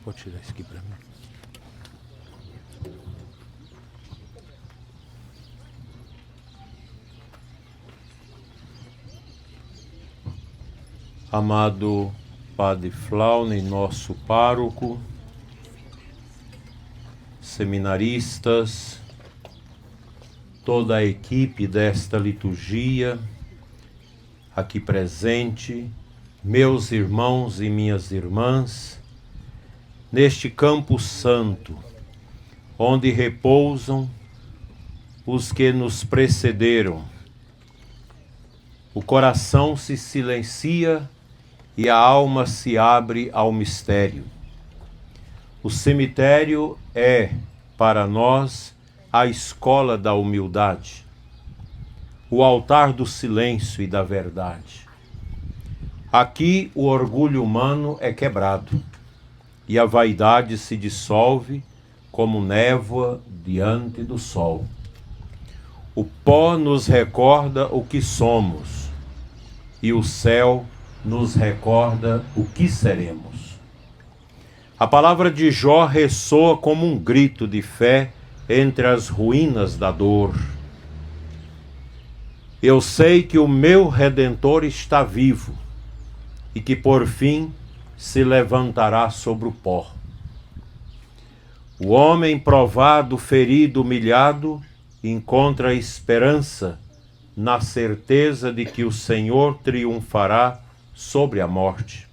Pode tirar isso aqui para mim. Amado Padre Flaune, nosso pároco, seminaristas, toda a equipe desta liturgia aqui presente, meus irmãos e minhas irmãs, neste campo santo, onde repousam os que nos precederam, o coração se silencia e a alma se abre ao mistério. O cemitério é, para nós, a escola da humildade, o altar do silêncio e da verdade. Aqui o orgulho humano é quebrado e a vaidade se dissolve como névoa diante do sol. O pó nos recorda o que somos e o céu nos recorda o que seremos. A palavra de Jó ressoa como um grito de fé entre as ruínas da dor. Eu sei que o meu Redentor está vivo e que por fim se levantará sobre o pó. O homem provado, ferido, humilhado, encontra esperança na certeza de que o Senhor triunfará sobre a morte.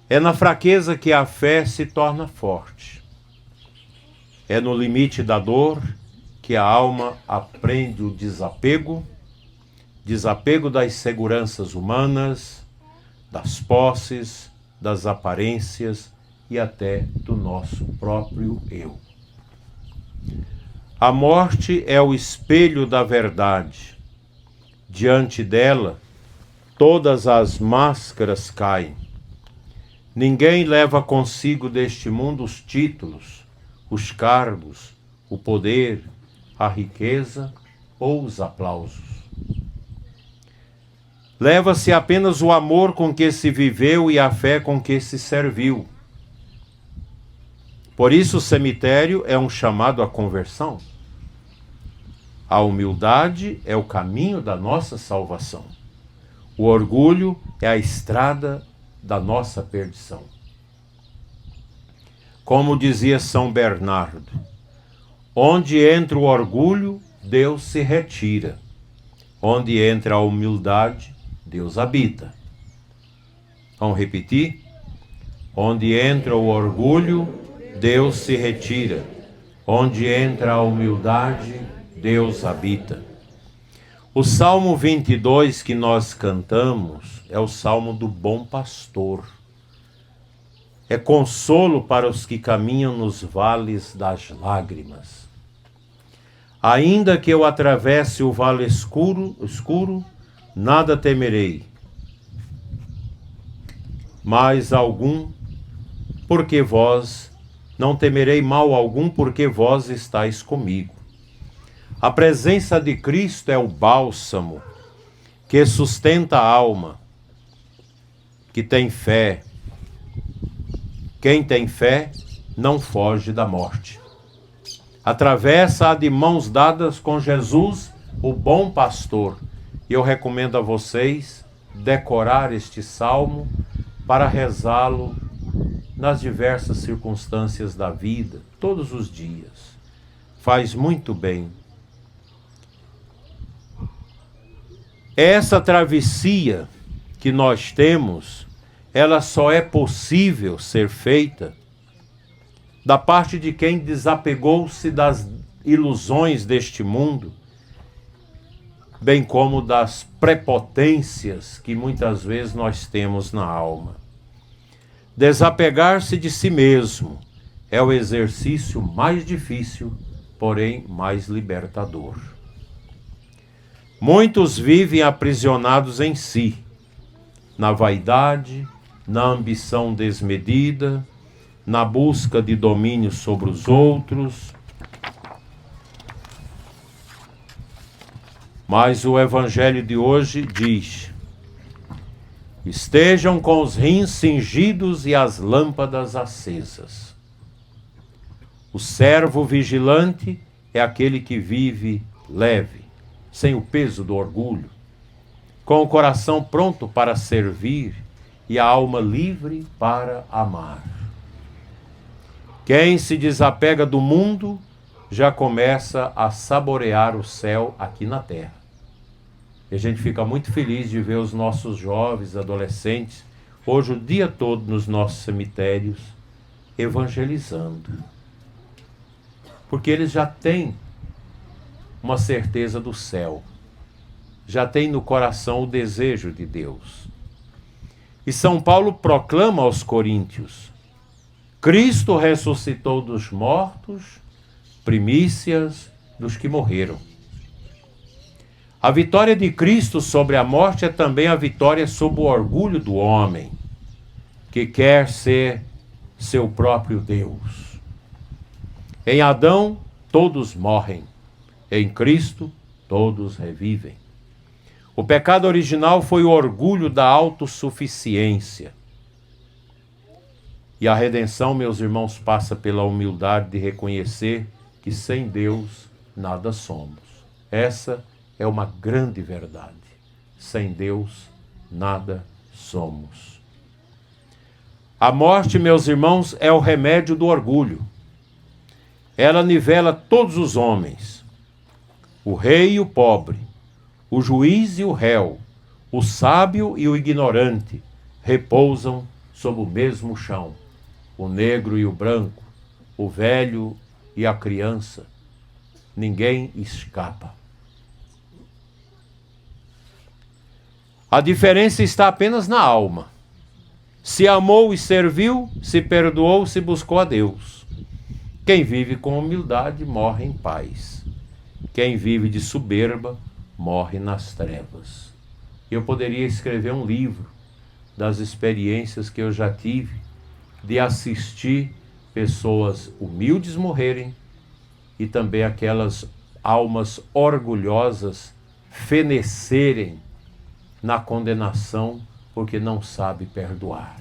É na fraqueza que a fé se torna forte. É no limite da dor que a alma aprende o desapego das seguranças humanas, das posses, das aparências e até do nosso próprio eu. A morte é o espelho da verdade. Diante dela, todas as máscaras caem. Ninguém leva consigo deste mundo os títulos, os cargos, o poder, a riqueza ou os aplausos. Leva-se apenas o amor com que se viveu e a fé com que se serviu. Por isso o cemitério é um chamado à conversão. A humildade é o caminho da nossa salvação. O orgulho é a estrada da nossa perdição. Como dizia São Bernardo, onde entra o orgulho, Deus se retira. Onde entra a humildade, Deus habita. Vamos repetir? Onde entra o orgulho, Deus se retira. Onde entra a humildade, Deus habita. O Salmo 22 que nós cantamos é o Salmo do Bom Pastor. É consolo para os que caminham nos vales das lágrimas. Ainda que eu atravesse o vale escuro, nada temerei. Mas porque vós não temerei mal algum, porque vós estáis comigo. A presença de Cristo é o bálsamo que sustenta a alma, que tem fé. Quem tem fé não foge da morte. Atravessa-a de mãos dadas com Jesus, o bom pastor. E eu recomendo a vocês decorar este salmo para rezá-lo nas diversas circunstâncias da vida, todos os dias. Faz muito bem. Essa travessia que nós temos, ela só é possível ser feita da parte de quem desapegou-se das ilusões deste mundo, bem como das prepotências que muitas vezes nós temos na alma. Desapegar-se de si mesmo é o exercício mais difícil, porém mais libertador. Muitos vivem aprisionados em si, na vaidade, na ambição desmedida, na busca de domínio sobre os outros. Mas o Evangelho de hoje diz: estejam com os rins cingidos e as lâmpadas acesas. O servo vigilante é aquele que vive leve, sem o peso do orgulho, com o coração pronto para servir e a alma livre para amar. Quem se desapega do mundo já começa a saborear o céu aqui na terra. E a gente fica muito feliz de ver os nossos jovens, adolescentes, hoje o dia todo nos nossos cemitérios, evangelizando. Porque eles já têm uma certeza do céu, já têm no coração o desejo de Deus. E São Paulo proclama aos coríntios: Cristo ressuscitou dos mortos, primícias dos que morreram. A vitória de Cristo sobre a morte é também a vitória sobre o orgulho do homem, que quer ser seu próprio Deus. Em Adão, todos morrem. Em Cristo, todos revivem. O pecado original foi o orgulho da autossuficiência. E a redenção, meus irmãos, passa pela humildade de reconhecer que sem Deus nada somos. Essa é uma grande verdade. Sem Deus nada somos. A morte, meus irmãos, é o remédio do orgulho. Ela nivela todos os homens, o rei e o pobre, o juiz e o réu, o sábio e o ignorante, repousam sob o mesmo chão, o negro e o branco, o velho e a criança. Ninguém escapa. A diferença está apenas na alma. Se amou e serviu, se perdoou, se buscou a Deus. Quem vive com humildade morre em paz. Quem vive de soberba morre nas trevas. Eu poderia escrever um livro das experiências que eu já tive de assistir pessoas humildes morrerem e também aquelas almas orgulhosas fenecerem na condenação porque não sabe perdoar.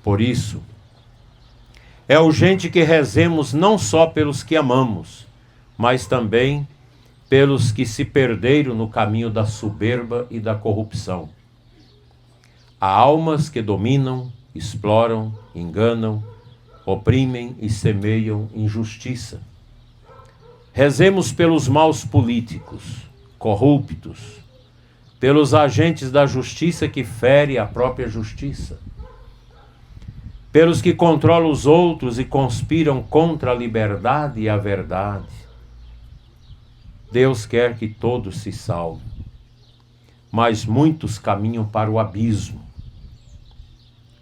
Por isso, é urgente que rezemos não só pelos que amamos, mas também pelos que se perderam no caminho da soberba e da corrupção. Há almas que dominam, exploram, enganam, oprimem e semeiam injustiça. Rezemos pelos maus políticos, corruptos, pelos agentes da justiça que ferem a própria justiça, pelos que controlam os outros e conspiram contra a liberdade e a verdade. Deus quer que todos se salvem, mas muitos caminham para o abismo,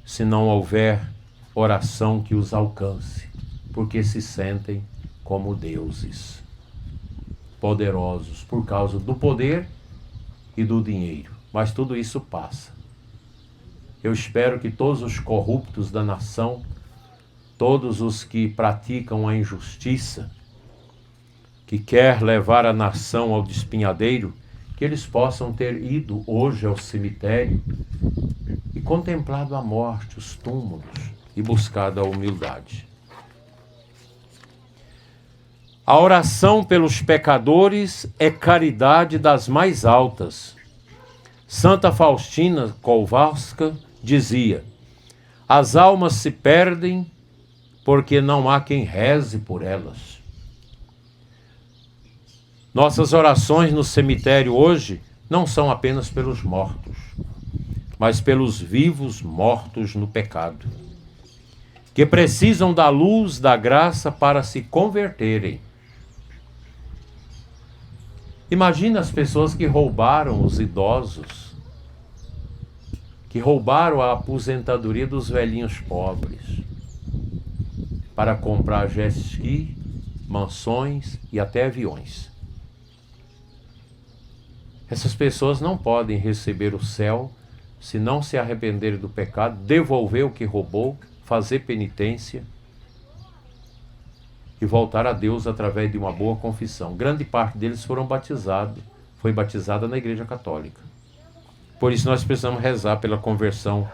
se não houver oração que os alcance, porque se sentem como deuses, poderosos por causa do poder e do dinheiro. Mas tudo isso passa. Eu espero que todos os corruptos da nação, todos os que praticam a injustiça, que quer levar a nação ao despenhadeiro, que eles possam ter ido hoje ao cemitério e contemplado a morte, os túmulos, e buscado a humildade. A oração pelos pecadores é caridade das mais altas. Santa Faustina Kowalska dizia: as almas se perdem porque não há quem reze por elas. Nossas orações no cemitério hoje não são apenas pelos mortos, mas pelos vivos mortos no pecado, que precisam da luz da graça para se converterem. Imagina as pessoas que roubaram os idosos, que roubaram a aposentadoria dos velhinhos pobres para comprar jet ski, mansões e até aviões. Essas pessoas não podem receber o céu se não se arrependerem do pecado, devolver o que roubou, fazer penitência e voltar a Deus através de uma boa confissão. Grande parte deles foram batizados, foi batizada na Igreja Católica. Por isso nós precisamos rezar pela conversão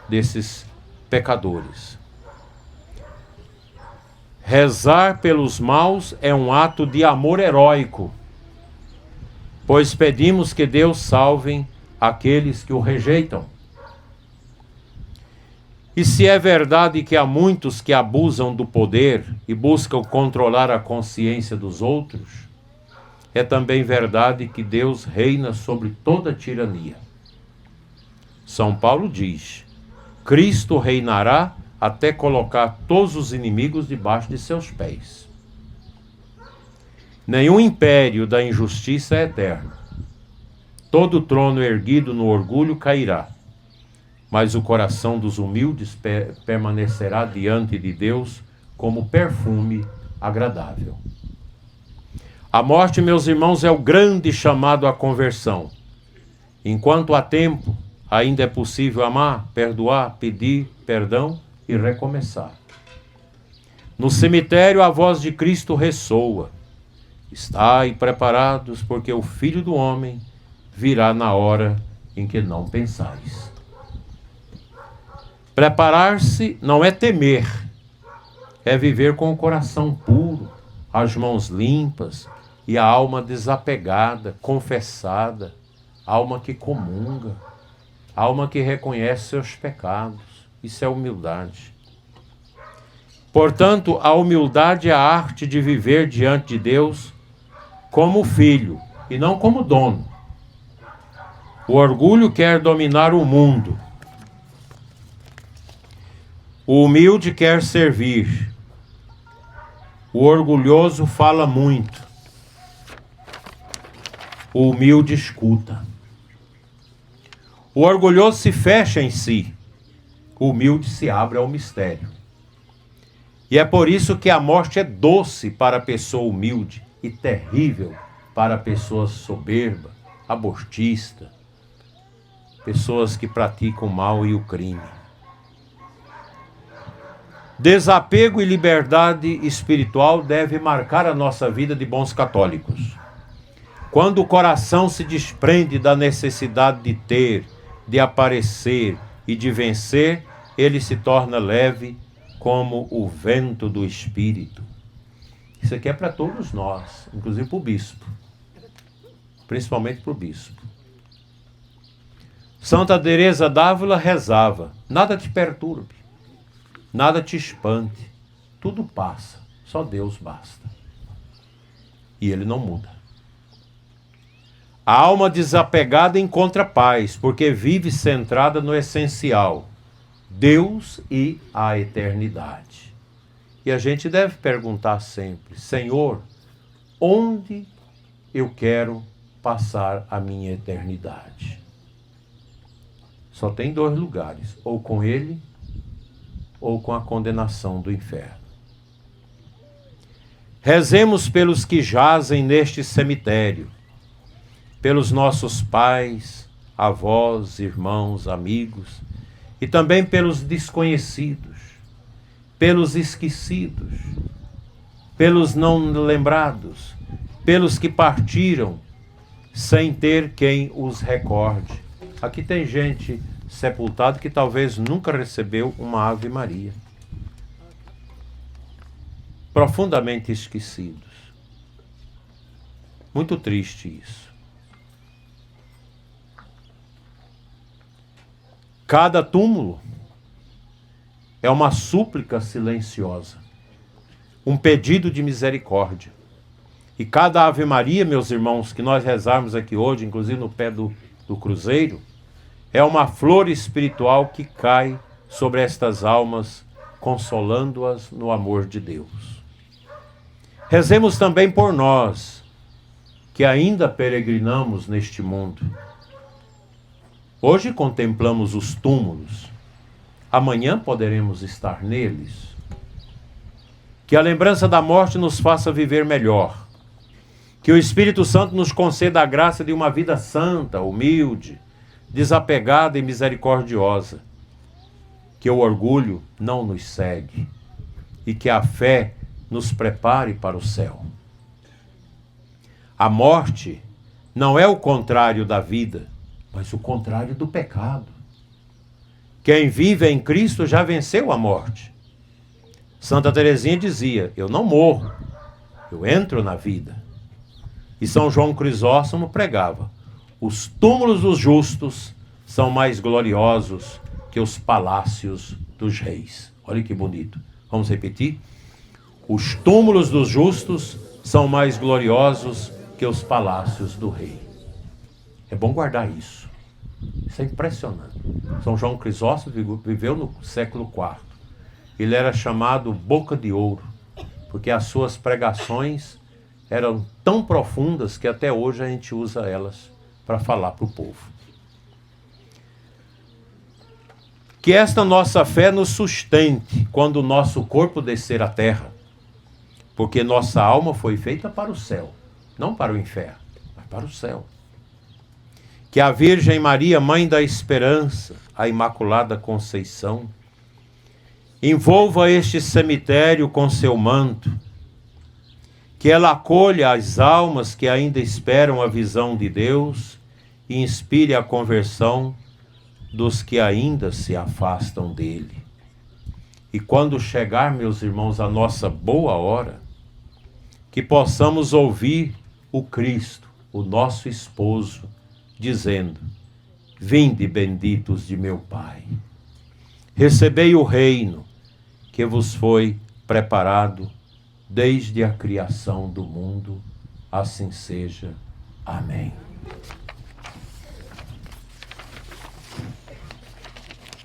desses pecadores. Rezar pelos maus é um ato de amor heróico, pois pedimos que Deus salve aqueles que o rejeitam. E se é verdade que há muitos que abusam do poder e buscam controlar a consciência dos outros, é também verdade que Deus reina sobre toda tirania. São Paulo diz: Cristo reinará até colocar todos os inimigos debaixo de seus pés. Nenhum império da injustiça é eterno. Todo trono erguido no orgulho cairá, mas o coração dos humildes permanecerá diante de Deus como perfume agradável. A morte, meus irmãos, é o grande chamado à conversão. Enquanto há tempo, ainda é possível amar, perdoar, pedir perdão e recomeçar. No cemitério a voz de Cristo ressoa: estai preparados, porque o Filho do Homem virá na hora em que não pensais. Preparar-se não é temer, é viver com o coração puro, as mãos limpas e a alma desapegada, confessada, alma que comunga, alma que reconhece seus pecados. Isso é humildade. Portanto, a humildade é a arte de viver diante de Deus como filho e não como dono. O orgulho quer dominar o mundo. O humilde quer servir. O orgulhoso fala muito. O humilde escuta. O orgulhoso se fecha em si. O humilde se abre ao mistério. E é por isso que a morte é doce para a pessoa humilde e terrível para a pessoa soberba, abortista, pessoas que praticam o mal e o crime. Desapego e liberdade espiritual deve marcar a nossa vida de bons católicos. Quando o coração se desprende da necessidade de ter, de aparecer e de vencer, ele se torna leve como o vento do Espírito. Isso aqui é para todos nós, inclusive para o bispo. Principalmente para o bispo. Santa Teresa d'Ávila rezava: nada te perturbe, nada te espante, tudo passa, só Deus basta. E ele não muda. A alma desapegada encontra paz, porque vive centrada no essencial, Deus e a eternidade. E a gente deve perguntar sempre: Senhor, onde eu quero passar a minha eternidade? Só tem dois lugares, ou com Ele, ou com a condenação do inferno. Rezemos pelos que jazem neste cemitério, pelos nossos pais, avós, irmãos, amigos, e também pelos desconhecidos, pelos esquecidos, pelos não lembrados, pelos que partiram sem ter quem os recorde. Aqui tem gente sepultada que talvez nunca recebeu uma Ave Maria. Profundamente esquecidos. Muito triste isso. Cada túmulo é uma súplica silenciosa, um pedido de misericórdia. E cada Ave Maria, meus irmãos, que nós rezarmos aqui hoje, inclusive no pé do cruzeiro, é uma flor espiritual que cai sobre estas almas, consolando-as no amor de Deus. Rezemos também por nós, que ainda peregrinamos neste mundo. Hoje contemplamos os túmulos, amanhã poderemos estar neles. Que a lembrança da morte nos faça viver melhor. Que o Espírito Santo nos conceda a graça de uma vida santa, humilde, desapegada e misericordiosa. Que o orgulho não nos cegue e que a fé nos prepare para o céu. A morte não é o contrário da vida, mas o contrário do pecado. Quem vive em Cristo já venceu a morte. Santa Teresinha dizia: eu não morro, eu entro na vida. E São João Crisóstomo pregava: os túmulos dos justos são mais gloriosos que os palácios dos reis. Olha que bonito. Vamos repetir? Os túmulos dos justos são mais gloriosos que os palácios do rei. É bom guardar isso. Isso é impressionante. São João Crisóstomo viveu no século IV. Ele era chamado Boca de Ouro, porque as suas pregações eram tão profundas que até hoje a gente usa elas para falar para o povo. Que esta nossa fé nos sustente quando o nosso corpo descer à terra, porque nossa alma foi feita para o céu, não para o inferno, mas para o céu. Que a Virgem Maria, Mãe da Esperança, a Imaculada Conceição, envolva este cemitério com seu manto, que ela acolha as almas que ainda esperam a visão de Deus e inspire a conversão dos que ainda se afastam dele. E quando chegar, meus irmãos, a nossa boa hora, que possamos ouvir o Cristo, o nosso esposo, dizendo: vinde, benditos de meu Pai, recebei o reino que vos foi preparado desde a criação do mundo. Assim seja. Amém.